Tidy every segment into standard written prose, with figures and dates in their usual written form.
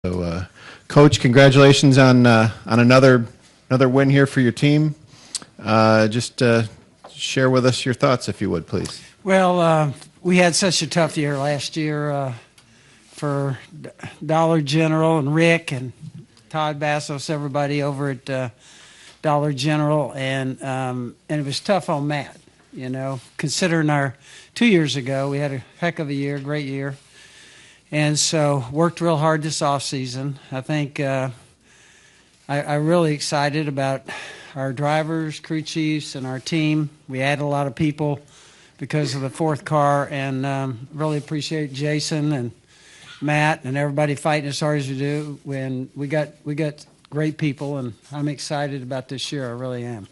So, Coach, congratulations on another win here for your team. Just share with us your thoughts, if you would, please. Well, we had such a tough year last year for Dollar General and Rick and Todd Bassos, everybody over at Dollar General, and it was tough on Matt. You know, considering our 2 years ago, we had a heck of a year, great year. And so worked real hard this off season. I think I'm really excited about our drivers, crew chiefs, and our team. We added a lot of people because of the fourth car, and really appreciate Jason and Matt and everybody fighting as hard as we do. When we got great people, and I'm excited about this year. I really am.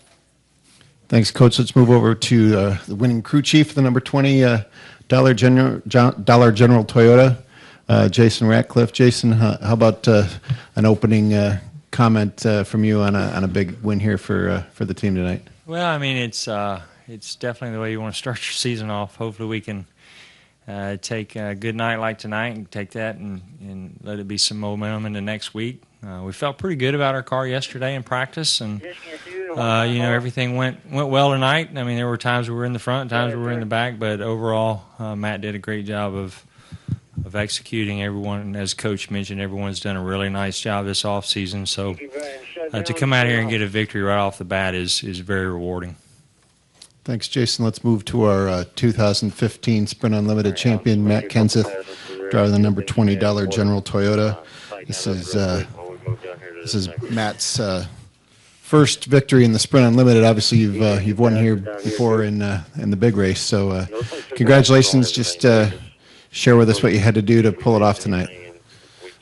Thanks, Coach. Let's move over to the winning crew chief, the number 20 Dollar General Toyota. Jason Ratcliff. Jason, how about an opening comment from you on a big win here for the team tonight? Well, I mean, it's definitely the way you want to start your season off. Hopefully we can take a good night like tonight and take that and let it be some momentum into next week. We felt pretty good about our car yesterday in practice, and everything went well tonight. I mean, there were times we were in the front, times we were in the back, but overall Matt did a great job of executing. Everyone, as Coach mentioned, everyone's done a really nice job this off season. So to come out here and get a victory right off the bat is very rewarding. Thanks, Jason. Let's move to our 2015 Sprint Unlimited champion, Matt Kenseth, driver the number 20 Dollar General Toyota. This is Matt's first victory in the Sprint Unlimited. Obviously, you've won here before in the big race. So congratulations. Just share with us what you had to do to pull it off tonight.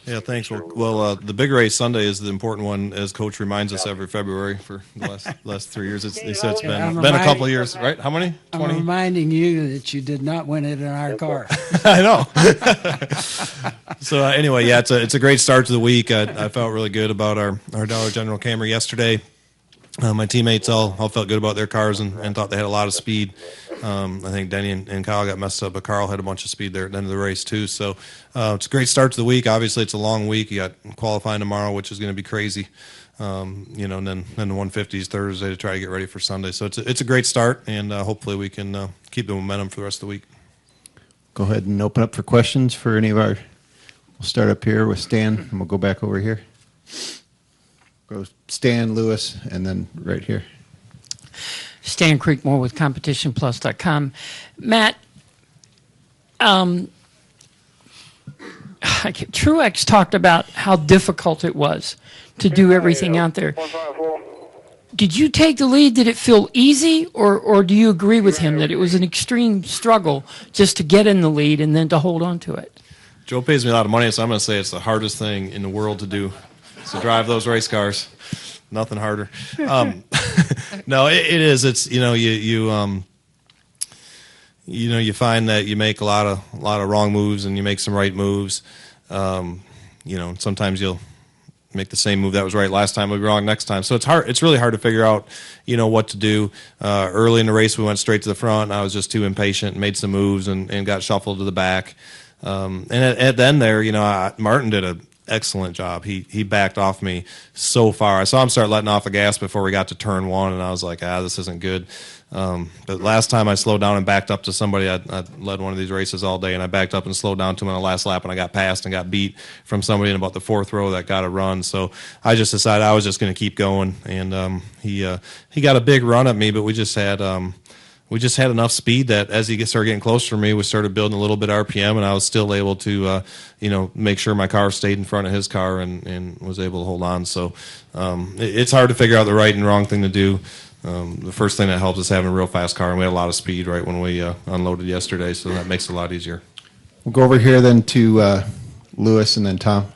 Yeah, thanks. Well, the big race Sunday is the important one, as Coach reminds us every February for the last 3 years. They said it's been a couple of years, right? How many? 20? I'm reminding you that you did not win it in our car. I know. So anyway, yeah, it's a great start to the week. I felt really good about our Dollar General Camry yesterday. My teammates all felt good about their cars and thought they had a lot of speed. I think Denny and Kyle got messed up, but Carl had a bunch of speed there at the end of the race too. So it's a great start to the week. Obviously, it's a long week. You got qualifying tomorrow, which is going to be crazy. And then the 150s Thursday to try to get ready for Sunday. So it's a great start, and hopefully we can keep the momentum for the rest of the week. Go ahead and open up for questions for any of our. We'll start up here with Stan, and we'll go back over here. Go Stan, Lewis, and then right here. Stan Creekmore with CompetitionPlus.com. Matt, Truex talked about how difficult it was to do everything out there. Did you take the lead? Did it feel easy, or do you agree with him that it was an extreme struggle just to get in the lead and then to hold on to it? Joe pays me a lot of money, so I'm going to say it's the hardest thing in the world to do. To drive those race cars, nothing harder. No, it is. It's you find that you make a lot of wrong moves and you make some right moves. Sometimes you'll make the same move that was right last time, will be wrong next time. So it's hard. It's really hard to figure out what to do. Early in the race, we went straight to the front. And I was just too impatient, made some moves and got shuffled to the back. And at the end there, Martin did an excellent job. He backed off me so far. I saw him start letting off the gas before we got to turn one, and I was like, this isn't good. But last time I slowed down and backed up to somebody, I led one of these races all day, and I backed up and slowed down to him on the last lap, and I got passed and got beat from somebody in about the fourth row that got a run. So I just decided I was just going to keep going, and he got a big run at me, but we just had enough speed that as he started getting closer to me, we started building a little bit of RPM, and I was still able to, make sure my car stayed in front of his car and was able to hold on. So it's hard to figure out the right and wrong thing to do. The first thing that helps is having a real fast car, and we had a lot of speed right when we unloaded yesterday, so that makes it a lot easier. We'll go over here then to Lewis and then Tom.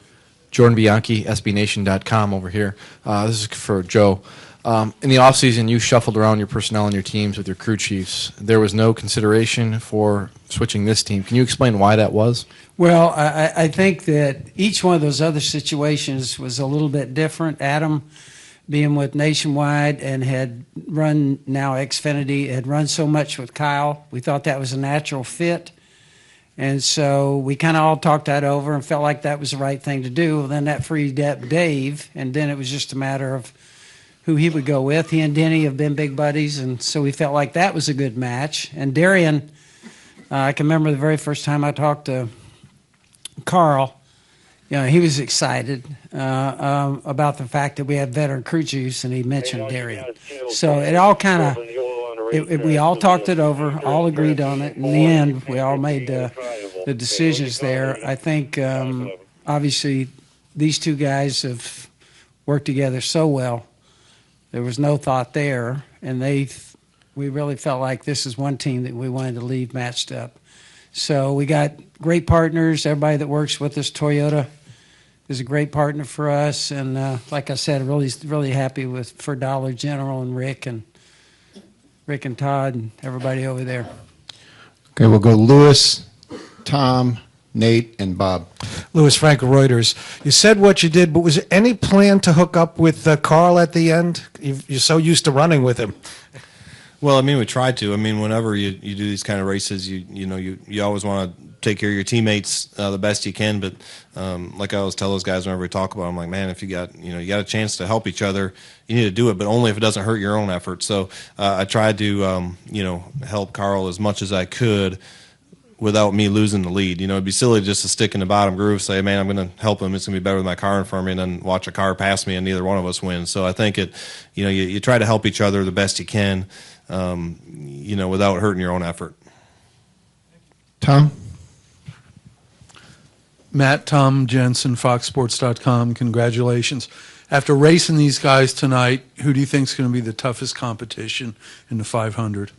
Jordan Bianchi, SBNation.com over here. This is for Joe. In the offseason, you shuffled around your personnel and your teams with your crew chiefs. There was no consideration for switching this team. Can you explain why that was? Well, I think that each one of those other situations was a little bit different. Adam, being with Nationwide and had run now Xfinity, had run so much with Kyle, we thought that was a natural fit. And so we kind of all talked that over and felt like that was the right thing to do. Well, then that freed up Dave, and then it was just a matter of who he would go with. He and Denny have been big buddies, and so we felt like that was a good match. And Darian, I can remember the very first time I talked to Carl, he was excited about the fact that we had veteran crew chiefs, and he mentioned Darian. So it all kind of, we all talked it over, all agreed on it. In the end, we all made the decisions there. I think, obviously, these two guys have worked together so well. There was no thought there, and we really felt like this is one team that we wanted to leave matched up. So we got great partners. Everybody that works with us, Toyota is a great partner for us, and like I said, really happy for Dollar General and Rick and Todd and everybody over there. Okay, we'll go Lewis, Tom, Nate, and Bob. Louis Franco, Reuters. You said what you did, but was there any plan to hook up with Carl at the end? You're so used to running with him. Well, I mean, we tried to. I mean, whenever you do these kind of races, you always want to take care of your teammates the best you can. But like I always tell those guys whenever we talk about it, I'm like, man, if you got a chance to help each other, you need to do it, but only if it doesn't hurt your own effort. So I tried to help Carl as much as I could without me losing the lead. It'd be silly just to stick in the bottom groove, say, man, I'm going to help him. It's going to be better with my car in front of me, and then watch a car pass me, and neither one of us wins. So I think you try to help each other the best you can, without hurting your own effort. Tom? Matt, Tom Jensen, FoxSports.com, congratulations. After racing these guys tonight, who do you think is going to be the toughest competition in the 500?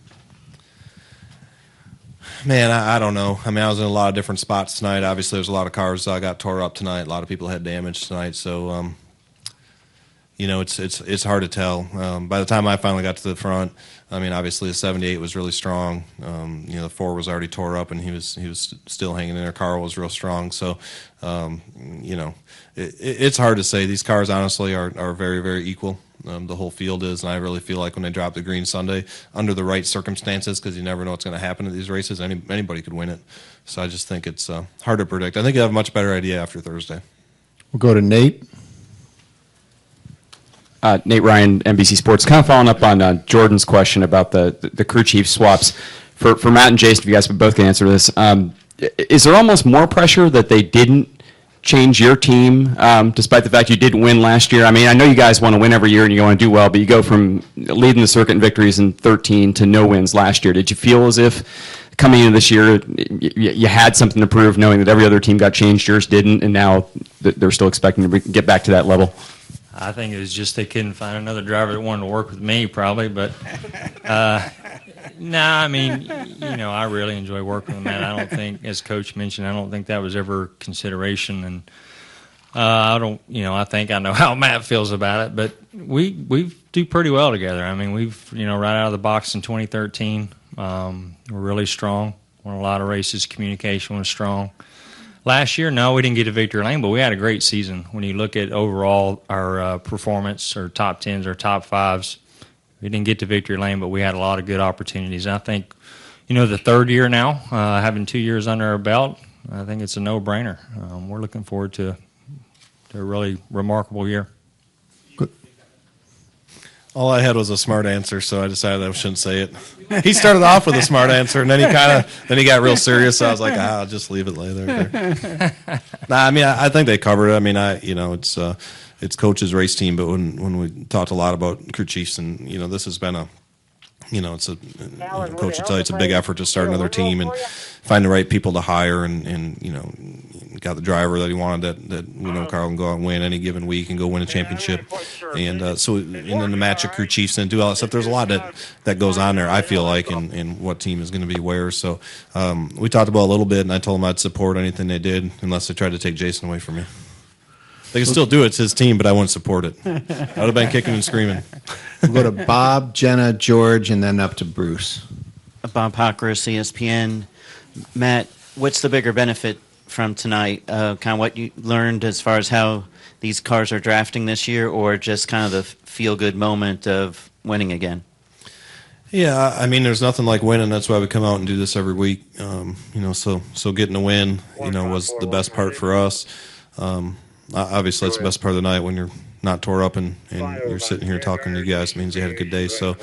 Man, I don't know. I mean, I was in a lot of different spots tonight. Obviously, there's a lot of cars got tore up tonight. A lot of people had damage tonight. So, it's hard to tell. By the time I finally got to the front, I mean, obviously the 78 was really strong. The 4 was already tore up, and he was still hanging in there. Carl was real strong. So, it's hard to say. These cars, honestly, are very, very equal. The whole field is, and I really feel like when they drop the green Sunday, under the right circumstances, because you never know what's going to happen at these races, anybody could win it. So I just think it's hard to predict. I think you'll have a much better idea after Thursday. We'll go to Nate. Nate Ryan, NBC Sports. Kind of following up on Jordan's question about the crew chief swaps. For Matt and Jason, if you guys both can answer this, is there almost more pressure that they didn't change your team, despite the fact you didn't win last year? I mean, I know you guys want to win every year and you want to do well, but you go from leading the circuit in victories in 13 to no wins last year. Did you feel as if coming into this year you had something to prove, knowing that every other team got changed, yours didn't, and now they're still expecting to get back to that level? I think it was just they couldn't find another driver that wanted to work with me, probably. But no, I mean, I really enjoy working with Matt. I don't think, as Coach mentioned, I don't think that was ever consideration. And I think I know how Matt feels about it. But we do pretty well together. I mean, we've right out of the box in 2013, we're really strong. Won a lot of races. Communication was strong. Last year, no, we didn't get a victory lane, but we had a great season. When you look at overall our performance, our top 10s, our top 5s, we didn't get to victory lane, but we had a lot of good opportunities. And I think, the third year now, having 2 years under our belt, I think it's a no-brainer. We're looking forward to a really remarkable year. All I had was a smart answer, so I decided I shouldn't say it. He started off with a smart answer, and then he got real serious. So I was like, I'll just leave it there. I mean, I think they covered it. I mean, it's Coach's race team, but when we talked a lot about crew chiefs, and this has been a, it's a Coach will tell you it's a big effort to start another team and find the right people to hire, and got the driver that he wanted that Carl can go out and win any given week and go win a championship, and so and then the match of crew chiefs and do all that stuff. There's a lot that goes on there, I feel like, in what team is going to be where. So we talked about it a little bit, and I told him I'd support anything they did unless they tried to take Jason away from me. They can still do it. It's his team, but I wouldn't support it. I would have been kicking and screaming. We'll go to Bob, Jenna, George, and then up to Bruce. Bob Hockris, ESPN. Matt, what's the bigger benefit from tonight? Kind of what you learned as far as how these cars are drafting this year, or just kind of the feel-good moment of winning again? Yeah, I mean, there's nothing like winning. That's why we come out and do this every week. So getting a win, was the best part for us. Obviously, that's the best part of the night when you're not tore up and you're sitting here talking to you guys. It means you had a good day. So,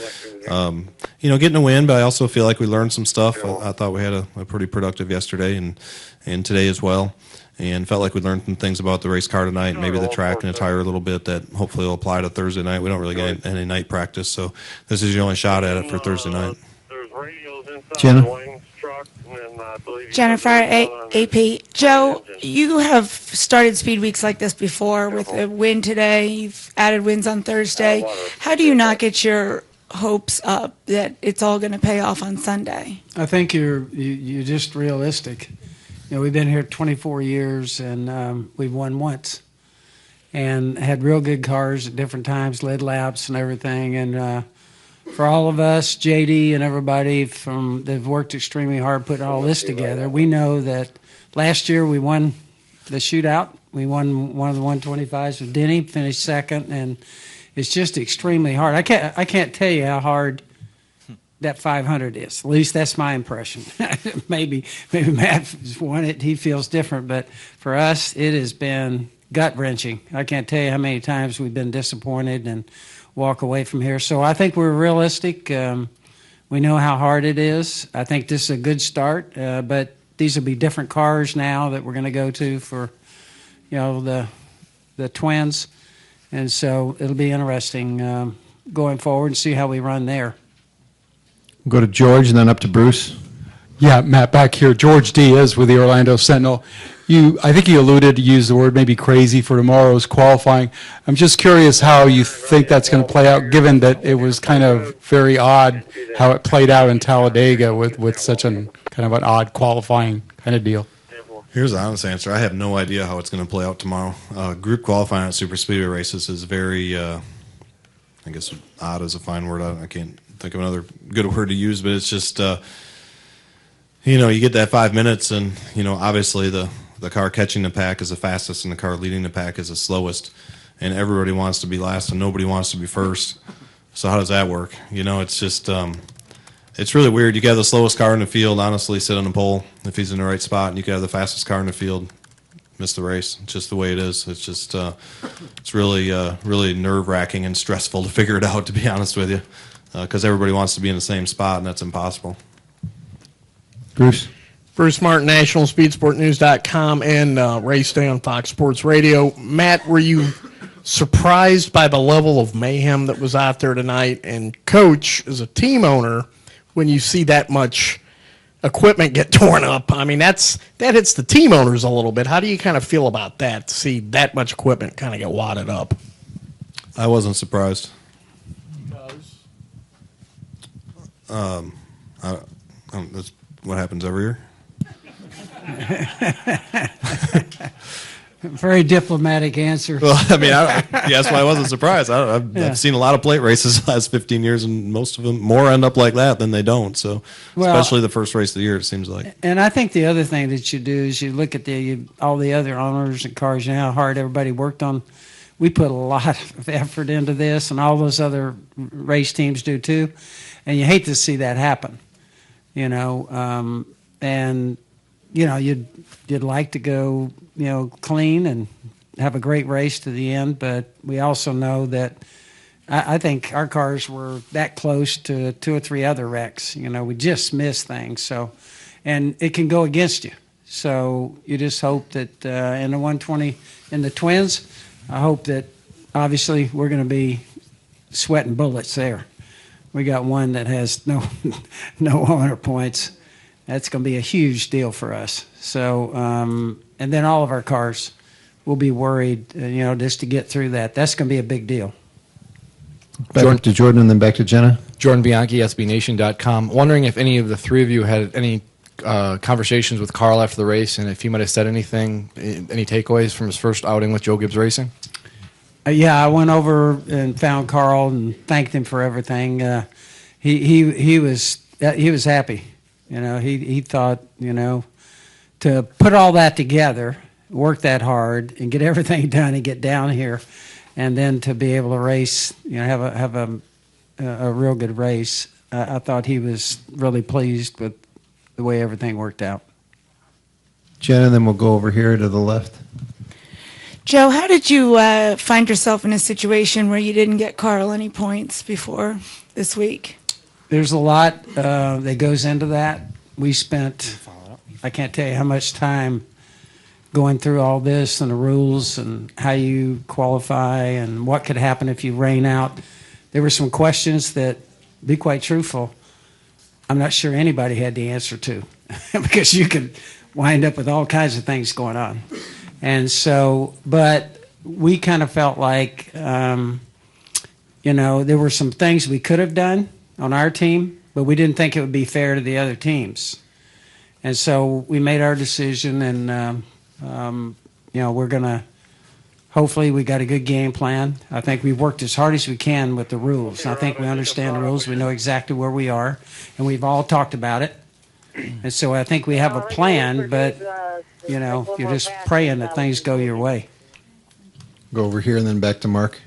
getting a win, but I also feel like we learned some stuff. I thought we had a pretty productive yesterday and today as well. And felt like we learned some things about the race car tonight, maybe the track and the tire a little bit that hopefully will apply to Thursday night. We don't really get any night practice, so this is your only shot at it for Thursday night. Jenna? Jennifer, AP. Joe, you have started speed weeks like this before with a win today. You've added wins on Thursday. How do you not get your hopes up that it's all going to pay off on Sunday? I think you're just realistic. We've been here 24 years, and we've won once, and had real good cars at different times, led laps and everything. And for all of us, JD and everybody they've worked extremely hard putting all this together. We know that last year we won the shootout. We won one of the 125s with Denny, finished second, and it's just extremely hard. I can't tell you how hard that 500 is. At least that's my impression. maybe Matt's won it. He feels different, but for us, it has been gut wrenching. I can't tell you how many times we've been disappointed and walk away from here. So I think we're realistic. We know how hard it is. I think this is a good start, but these will be different cars now that we're going to go to for, the twins, and so it'll be interesting going forward and see how we run there. Go to George and then up to Bruce. Yeah, Matt, back here. George Diaz with the Orlando Sentinel. I think you alluded to use the word maybe crazy for tomorrow's qualifying. I'm just curious how you think that's going to play out, given that it was kind of very odd how it played out in Talladega with such an kind of an odd qualifying kind of deal. Here's the honest answer. I have no idea how it's going to play out tomorrow. Group qualifying at super speedway races is very, I guess odd is a fine word. I can't think of another good word to use, but it's just, you get that 5 minutes and, obviously the car catching the pack is the fastest and the car leading the pack is the slowest, and everybody wants to be last and nobody wants to be first. So how does that work? It's just, it's really weird. You can have the slowest car in the field, honestly, sit on the pole if he's in the right spot, and you can have the fastest car in the field, miss the race. It's just the way it is. It's just, it's really, really nerve-wracking and stressful to figure it out, to be honest with you. Because everybody wants to be in the same spot, and that's impossible. Bruce? Bruce Martin, NationalSpeedsportNews.com, and Race Day on Fox Sports Radio. Matt, were you surprised by the level of mayhem that was out there tonight? And Coach, as a team owner, when you see that much equipment get torn up, I mean, that hits the team owners a little bit. How do you kind of feel about that, to see that much equipment kind of get wadded up? I wasn't surprised. That's what happens every year. Very diplomatic answer. Well, I mean, that's why I wasn't surprised. I've seen a lot of plate races the last 15 years, and most of them more end up like that than they don't. So, especially the first race of the year, it seems like. And I think the other thing that you do is you look at all the other owners and cars, how hard everybody worked on. We put a lot of effort into this, and all those other race teams do too. And you hate to see that happen, and you'd like to go, clean and have a great race to the end. But we also know that I think our cars were that close to 2 or 3 other wrecks. We just missed things. So, and it can go against you. So you just hope that in the 120, in the twins, I hope that obviously we're going to be sweating bullets there. We got one that has no 100 points. That's going to be a huge deal for us. So, and then all of our cars will be worried, just to get through that. That's going to be a big deal. Back to Jordan and then back to Jenna. Jordan Bianchi, SBNation.com. Wondering if any of the three of you had any conversations with Carl after the race, and if he might have said anything, any takeaways from his first outing with Joe Gibbs Racing? Yeah, I went over and found Carl and thanked him for everything. He was happy. He thought, to put all that together, work that hard, and get everything done and get down here, and then to be able to race, have a real good race. I thought he was really pleased with the way everything worked out. Jen, and then we'll go over here to the left. Joe, how did you find yourself in a situation where you didn't get Carl any points before this week? There's a lot that goes into that. We spent, I can't tell you how much time going through all this and the rules and how you qualify and what could happen if you rain out. There were some questions that, to be quite truthful, I'm not sure anybody had the answer to because you could wind up with all kinds of things going on. And so, but we kind of felt like, there were some things we could have done on our team, but we didn't think it would be fair to the other teams. And so we made our decision, and, we're going to, hopefully we got a good game plan. I think we worked as hard as we can with the rules. I think we understand the rules. We know exactly where we are, and we've all talked about it. And so I think we have a plan, but, you're just praying that things go your way. Go over here and then back to Mark.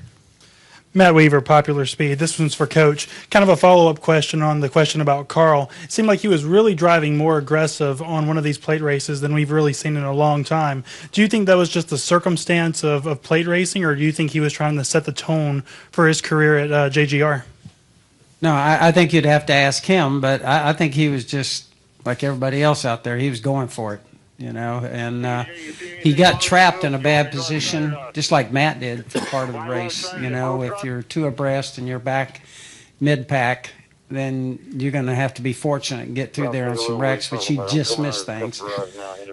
Matt Weaver, Popular Speed. This one's for Coach. Kind of a follow-up question on the question about Carl. It seemed like he was really driving more aggressive on one of these plate races than we've really seen in a long time. Do you think that was just the circumstance of plate racing, or do you think he was trying to set the tone for his career at JGR? No, I think you'd have to ask him, but I think he was just like everybody else out there. He was going for it, and he got trapped in a bad position, just like Matt did for part of the race. If you're two abreast and you're back mid-pack, then you're going to have to be fortunate and get through there on some wrecks, but you just missed things.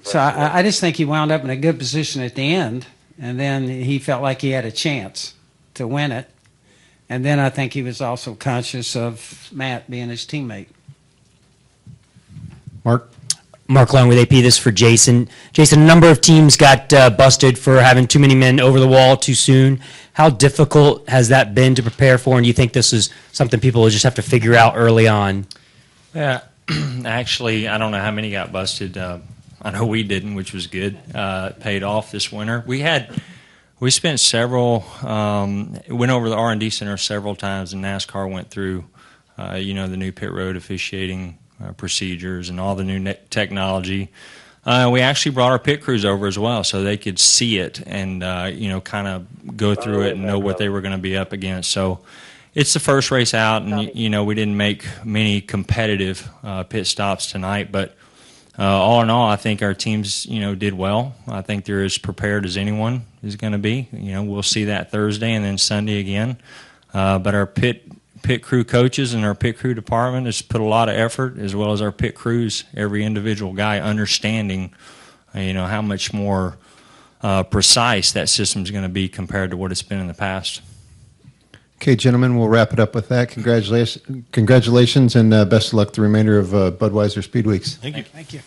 So I just think he wound up in a good position at the end, and then he felt like he had a chance to win it. And then I think he was also conscious of Matt being his teammate. Mark Long with AP. This is for Jason. Jason, a number of teams got busted for having too many men over the wall too soon. How difficult has that been to prepare for, and do you think this is something people will just have to figure out early on? Yeah, actually, I don't know how many got busted. I know we didn't, which was good. It paid off this winter. We spent several, went over the R&D center several times, and NASCAR went through, the new pit road officiating procedures and all the new technology. We actually brought our pit crews over as well so they could see it and, kind of go through it and know what they were going to be up against. So it's the first race out, and, we didn't make many competitive pit stops tonight. But all in all, I think our teams, did well. I think they're as prepared as anyone is going to be. We'll see that Thursday and then Sunday again. But our pit crew coaches and our pit crew department has put a lot of effort, as well as our pit crews, every individual guy understanding, how much more precise that system is going to be compared to what it's been in the past. Okay, gentlemen, we'll wrap it up with that. Congratulations, and best of luck the remainder of Budweiser Speed Weeks. Thank you. Thank you.